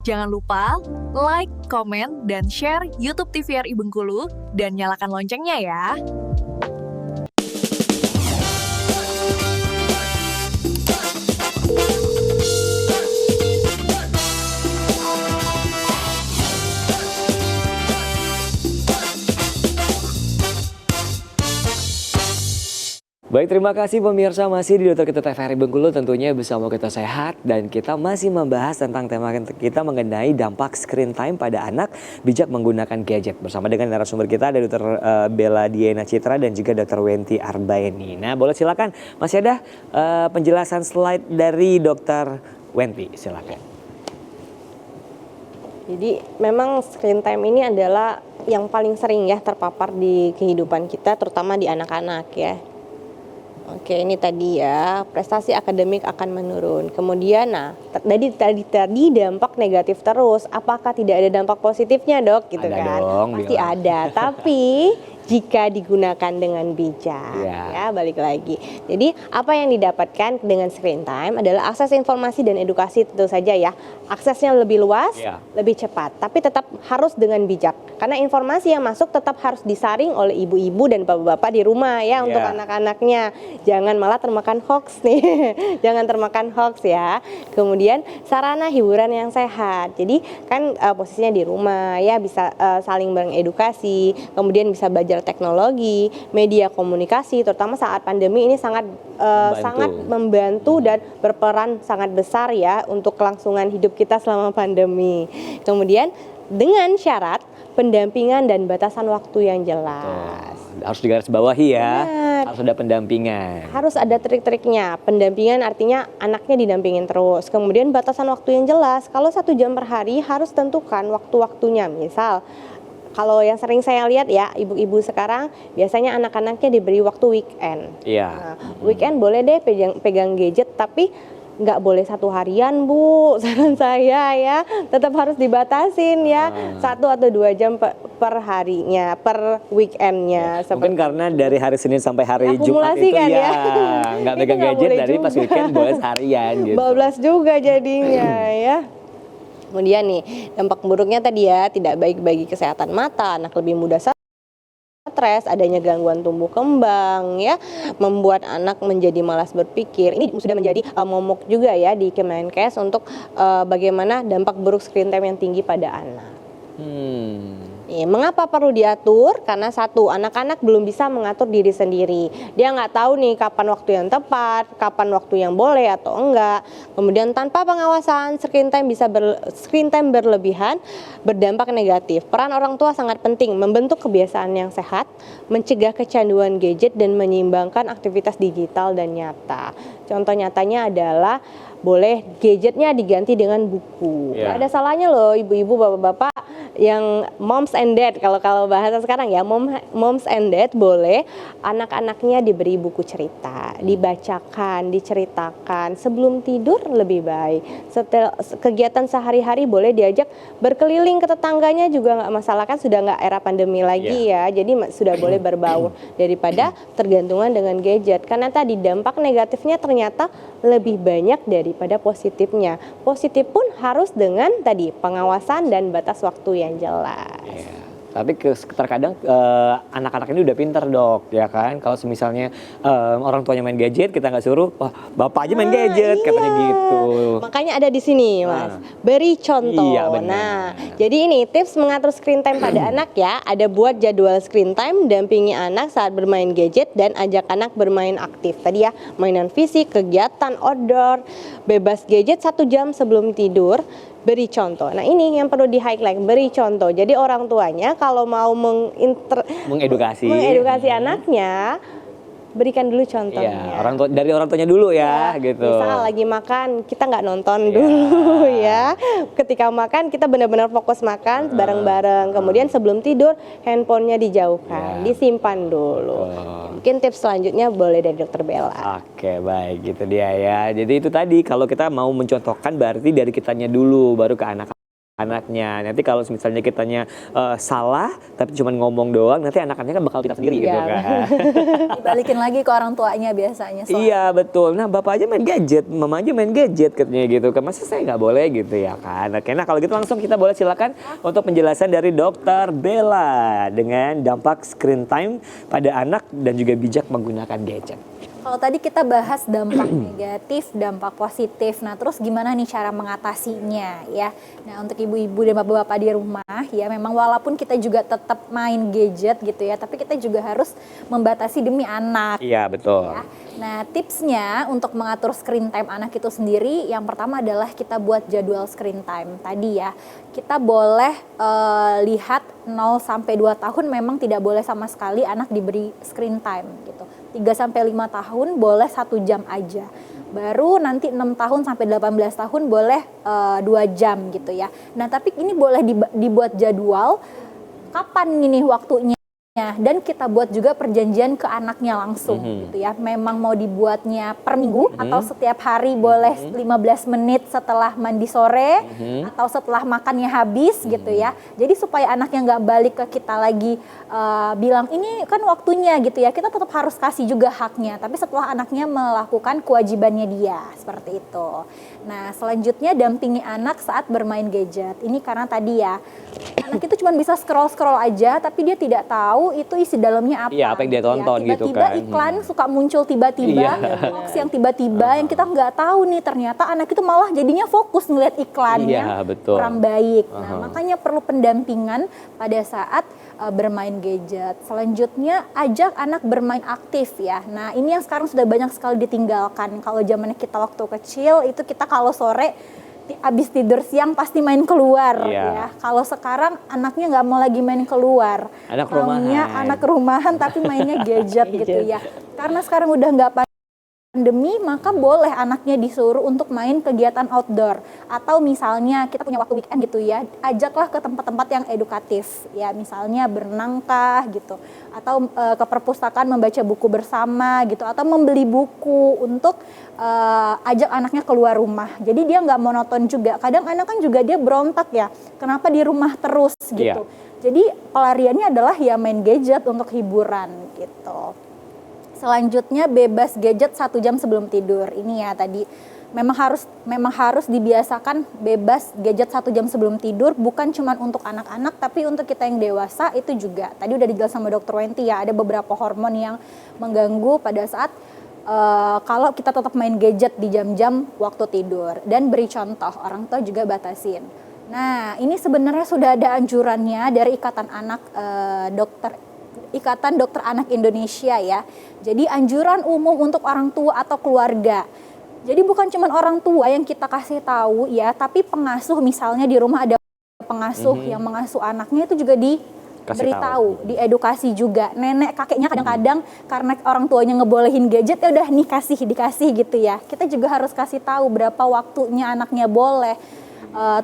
Jangan lupa like, komen, dan share YouTube TVRI Bengkulu dan nyalakan loncengnya ya. Baik, terima kasih pemirsa, masih di Dokter Kita TVRI Bengkulu, tentunya bersama Kita Sehat, dan kita masih membahas tentang tema kita mengenai dampak screen time pada anak bijak menggunakan gadget. Bersama dengan narasumber kita ada Dr. Bella Diana Citra dan juga Dr. Wenti Arbaeni. Nah, boleh silakan, masih ada penjelasan slide dari Dr. Wenti, silakan. Jadi memang screen time ini adalah yang paling sering ya terpapar di kehidupan kita, terutama di anak-anak ya. Oke, ini tadi ya, prestasi akademik akan menurun. Kemudian, tadi dampak negatif terus. Apakah tidak ada dampak positifnya, Dok? Gitu ada kan? Dong, pasti bilang. ada. Tapi jika digunakan dengan bijak, ya balik lagi. Jadi apa yang didapatkan dengan screen time adalah akses informasi dan edukasi, tentu saja ya. Aksesnya lebih luas, lebih cepat, tapi tetap harus dengan bijak. Karena informasi yang masuk tetap harus disaring oleh ibu-ibu dan bapak-bapak di rumah ya untuk anak-anaknya. Jangan malah termakan hoax nih, jangan termakan hoax ya. Kemudian sarana hiburan yang sehat. Jadi kan posisinya di rumah ya, bisa saling mengedukasi, kemudian bisa belajar teknologi, media komunikasi, terutama saat pandemi ini sangat membantu dan berperan sangat besar ya untuk kelangsungan hidup kita selama pandemi. Kemudian dengan syarat pendampingan dan batasan waktu yang jelas. Harus digarisbawahi ya. Harus ada pendampingan. Harus ada trik-triknya. Pendampingan artinya anaknya didampingin terus. Kemudian batasan waktu yang jelas. Kalau 1 jam per hari harus tentukan waktu-waktunya. Misal kalau yang sering saya lihat ya, ibu-ibu sekarang biasanya anak-anaknya diberi waktu weekend. Nah, weekend boleh deh pegang gadget, tapi nggak boleh 1 harian, Bu. Saran saya ya, tetap harus dibatasin ya. 1 atau 2 jam per harinya, per weekendnya. Mungkin karena dari hari Senin sampai hari Jumat itu kan ya, nggak pegang gadget, dari pas weekend boleh seharian gitu. Bablas juga jadinya ya. Kemudian nih, dampak buruknya tadi ya, tidak baik bagi kesehatan mata, anak lebih mudah stres, adanya gangguan tumbuh kembang ya, membuat anak menjadi malas berpikir. Ini sudah menjadi momok juga ya di Kemenkes untuk bagaimana dampak buruk screen time yang tinggi pada anak. Mengapa perlu diatur? Karena 1, anak-anak belum bisa mengatur diri sendiri. Dia nggak tahu nih kapan waktu yang tepat, kapan waktu yang boleh atau enggak. Kemudian tanpa pengawasan, screen time berlebihan berdampak negatif. Peran orang tua sangat penting membentuk kebiasaan yang sehat, mencegah kecanduan gadget dan menyeimbangkan aktivitas digital dan nyata. Contoh nyatanya adalah boleh gadgetnya diganti dengan buku. Gak ada salahnya loh ibu-ibu, bapak-bapak yang moms and dad, kalau bahasa sekarang ya, moms and dad boleh anak-anaknya diberi buku cerita, dibacakan, diceritakan sebelum tidur lebih baik. Setelah kegiatan sehari-hari boleh diajak berkeliling ke tetangganya juga nggak masalah, kan sudah nggak era pandemi lagi ya, jadi sudah boleh berbaur daripada tergantungan dengan gadget. Karena tadi dampak negatifnya ternyata lebih banyak daripada positifnya. Positif pun harus dengan tadi pengawasan dan batas waktu yang jelas. Tapi terkadang anak-anak ini udah pinter, Dok, ya kan? Kalau misalnya orang tuanya main gadget, kita nggak suruh, wah bapak aja main gadget, katanya gitu. Makanya ada di sini, Mas. Beri contoh. Jadi ini tips mengatur screen time pada anak ya. Ada buat jadwal screen time, dampingi anak saat bermain gadget dan ajak anak bermain aktif. Tadi ya, mainan fisik, kegiatan outdoor, bebas gadget 1 jam sebelum tidur. Beri contoh. Nah ini yang perlu di-highlight, beri contoh. Jadi orang tuanya kalau mau mengedukasi anaknya, berikan dulu contohnya. Dari orang tuanya dulu ya, gitu. Misal lagi makan, kita nggak nonton dulu ya. Ketika makan, kita benar-benar fokus makan bareng-bareng. Kemudian sebelum tidur, handphonenya dijauhkan, disimpan dulu. Mungkin tips selanjutnya boleh dari Dokter Bella. Oke, baik, gitu dia ya. Jadi itu tadi, kalau kita mau mencontohkan berarti dari kitanya dulu, baru ke anak. anaknya. Nanti kalau misalnya kitanya salah tapi cuma ngomong doang, nanti anak-anaknya kan bakal pintar sendiri gitu kan. Dibalikin lagi ke orang tuanya biasanya. Iya betul. Nah bapak aja main gadget, mama aja main gadget katanya gitu kan. Masa saya nggak boleh gitu ya kan. Oke, nah kalau gitu langsung kita boleh silakan untuk penjelasan dari Dokter Bella dengan dampak screen time pada anak dan juga bijak menggunakan gadget. Kalau tadi kita bahas dampak negatif, dampak positif. Nah, terus gimana nih cara mengatasinya ya? Nah, untuk ibu-ibu dan bapak-bapak di rumah ya, memang walaupun kita juga tetap main gadget gitu ya, tapi kita juga harus membatasi demi anak. Iya betul. Ya. Nah, tipsnya untuk mengatur screen time anak itu sendiri, yang pertama adalah kita buat jadwal screen time. Tadi ya, kita boleh lihat 0 sampai 2 tahun memang tidak boleh sama sekali anak diberi screen time gitu. 3 sampai 5 tahun boleh 1 jam aja. Baru nanti 6 tahun sampai 18 tahun boleh 2 jam gitu ya. Nah, tapi ini boleh dibuat jadwal kapan ini waktunya. Dan kita buat juga perjanjian ke anaknya langsung gitu ya. Memang mau dibuatnya per minggu atau setiap hari boleh 15 menit setelah mandi sore atau setelah makannya habis gitu ya. Jadi supaya anaknya nggak balik ke kita lagi bilang ini kan waktunya gitu ya. Kita tetap harus kasih juga haknya. Tapi setelah anaknya melakukan kewajibannya dia seperti itu. Nah selanjutnya dampingi anak saat bermain gadget. Ini karena tadi ya anak itu cuma bisa scroll aja tapi dia tidak tahu itu isi dalamnya apa. Iya, apa yang dia tonton ya, gitu kan. Tiba-tiba iklan suka muncul tiba-tiba, hoax yang tiba-tiba yang kita nggak tahu nih, ternyata anak itu malah jadinya fokus ngeliat iklannya kurang baik. Nah, makanya perlu pendampingan pada saat bermain gadget. Selanjutnya ajak anak bermain aktif ya. Nah, ini yang sekarang sudah banyak sekali ditinggalkan. Kalau zamannya kita waktu kecil itu kita kalau sore abis tidur siang pasti main keluar ya. Kalau sekarang anaknya nggak mau lagi main keluar. Anak rumahan tapi mainnya gadget gitu ya. Karena sekarang udah nggak pandemi, maka boleh anaknya disuruh untuk main kegiatan outdoor. Atau misalnya kita punya waktu weekend gitu ya, ajaklah ke tempat-tempat yang edukatif. Ya misalnya berenang kah gitu. Atau ke perpustakaan membaca buku bersama gitu. Atau membeli buku untuk ajak anaknya keluar rumah. Jadi dia nggak monoton juga. Kadang anak kan juga dia berontak ya, kenapa di rumah terus gitu. Jadi pelariannya adalah ya main gadget untuk hiburan gitu. Selanjutnya bebas gadget 1 jam sebelum tidur. Ini ya tadi memang harus dibiasakan bebas gadget 1 jam sebelum tidur, bukan cuma untuk anak-anak tapi untuk kita yang dewasa itu juga. Tadi udah dijelaskan sama Dokter Wenti ya, ada beberapa hormon yang mengganggu pada saat kalau kita tetap main gadget di jam-jam waktu tidur. Dan beri contoh, orang tua juga batasin. Nah, ini sebenarnya sudah ada anjurannya dari Ikatan Dokter Anak Indonesia ya. Jadi anjuran umum untuk orang tua atau keluarga. Jadi bukan cuma orang tua yang kita kasih tahu ya, tapi pengasuh misalnya di rumah ada pengasuh yang mengasuh anaknya itu juga diberitahu, diedukasi juga. Nenek kakeknya kadang-kadang karena orang tuanya ngebolehin gadget ya udah nih dikasih gitu ya. Kita juga harus kasih tahu berapa waktunya anaknya boleh.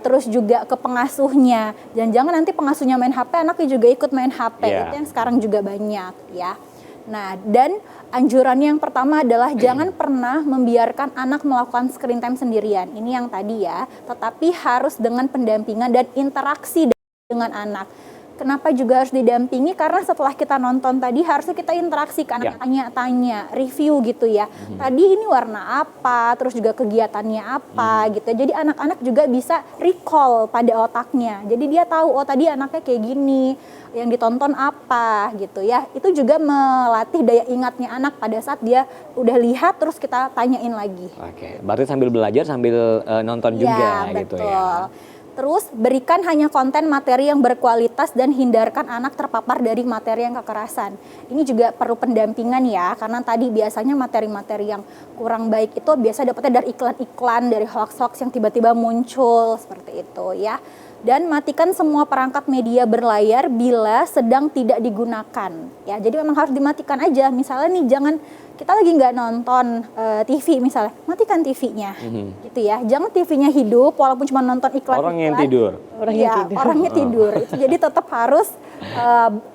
Terus juga ke pengasuhnya, dan jangan nanti pengasuhnya main HP, anaknya juga ikut main HP. Itu yang sekarang juga banyak ya. Nah, dan anjurannya yang pertama adalah jangan pernah membiarkan anak melakukan screen time sendirian. Ini yang tadi ya, tetapi harus dengan pendampingan dan interaksi dengan anak. Kenapa juga harus didampingi? Karena setelah kita nonton tadi harusnya kita interaksi ke anak, tanya, review gitu ya. Tadi ini warna apa, terus juga kegiatannya apa gitu. Jadi anak-anak juga bisa recall pada otaknya. Jadi dia tahu, oh tadi anaknya kayak gini, yang ditonton apa gitu ya. Itu juga melatih daya ingatnya anak pada saat dia udah lihat terus kita tanyain lagi. Oke, berarti sambil belajar sambil nonton juga gitu ya. Terus berikan hanya konten materi yang berkualitas dan hindarkan anak terpapar dari materi yang kekerasan. Ini juga perlu pendampingan ya, karena tadi biasanya materi-materi yang kurang baik itu biasa dapatnya dari iklan-iklan, dari hoax-hoax yang tiba-tiba muncul seperti itu ya. Dan matikan semua perangkat media berlayar bila sedang tidak digunakan. Ya, jadi memang harus dimatikan aja. Misalnya nih jangan kita lagi nggak nonton TV misalnya, matikan TV-nya, gitu ya. Jangan TV-nya hidup walaupun cuma nonton iklan. Orang yang tidur. Orangnya tidur. Itu jadi tetap harus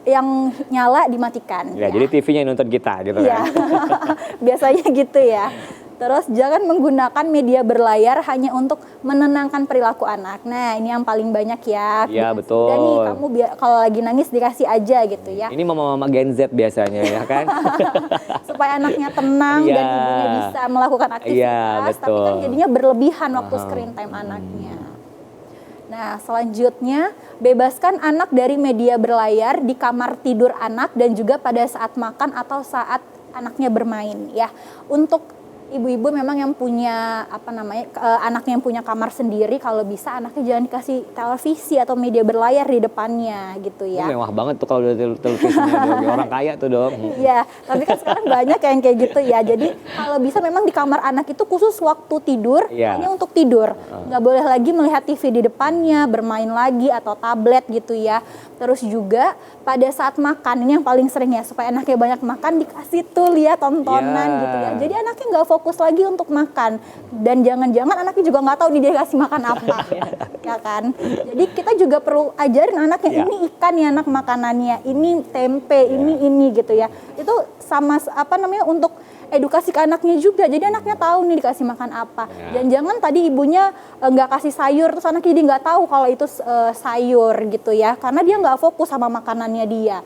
yang nyala dimatikan. Ya, jadi TV-nya yang nonton kita gitu kan. Biasanya gitu ya. Terus jangan menggunakan media berlayar hanya untuk menenangkan perilaku anak. Nah, ini yang paling banyak ya. Iya, betul. Dan nih kamu kalau lagi nangis dikasih aja gitu ya. Ini mama-mama Gen Z biasanya ya kan. Supaya anaknya tenang dan ibunya bisa melakukan aktivitas, tapi kan jadinya berlebihan waktu screen time anaknya. Nah, selanjutnya bebaskan anak dari media berlayar di kamar tidur anak dan juga pada saat makan atau saat anaknya bermain ya. Untuk ibu-ibu memang yang punya anaknya yang punya kamar sendiri, kalau bisa anaknya jangan dikasih televisi atau media berlayar di depannya gitu ya. Mewah banget tuh kalau udah televisinya, orang kaya tuh dong. Iya, tapi kan sekarang banyak yang kayak gitu ya. Jadi kalau bisa memang di kamar anak itu khusus waktu tidur, hanya untuk tidur. Nggak boleh lagi melihat TV di depannya, bermain lagi atau tablet gitu ya. Terus juga pada saat makan, ini yang paling sering ya, supaya anaknya banyak makan dikasih tuh lihat tontonan gitu ya. Jadi anaknya nggak fokus lagi untuk makan, dan jangan-jangan anaknya juga nggak tahu nih dia kasih makan apa, ya kan? Jadi kita juga perlu ajarin anaknya, ini ikan ya anak makanannya, ini tempe, ini gitu ya. Itu sama untuk edukasi ke anaknya juga, jadi anaknya tahu nih dikasih makan apa. Dan jangan tadi ibunya nggak kasih sayur, terus anaknya jadi nggak tahu kalau itu sayur gitu ya, karena dia nggak fokus sama makanannya dia.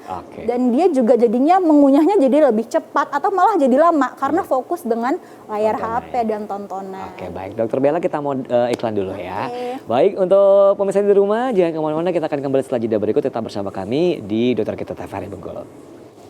Dan dia juga jadinya mengunyahnya jadi lebih cepat atau malah jadi lama karena fokus dengan layar HP dan tontonan. Oke, baik Dokter Bella, kita mau iklan dulu ya. Baik, untuk pemirsa di rumah jangan kemana-mana, kita akan kembali setelah jeda berikut, tetap bersama kami di Dokter Kita TVRI Bengkulu.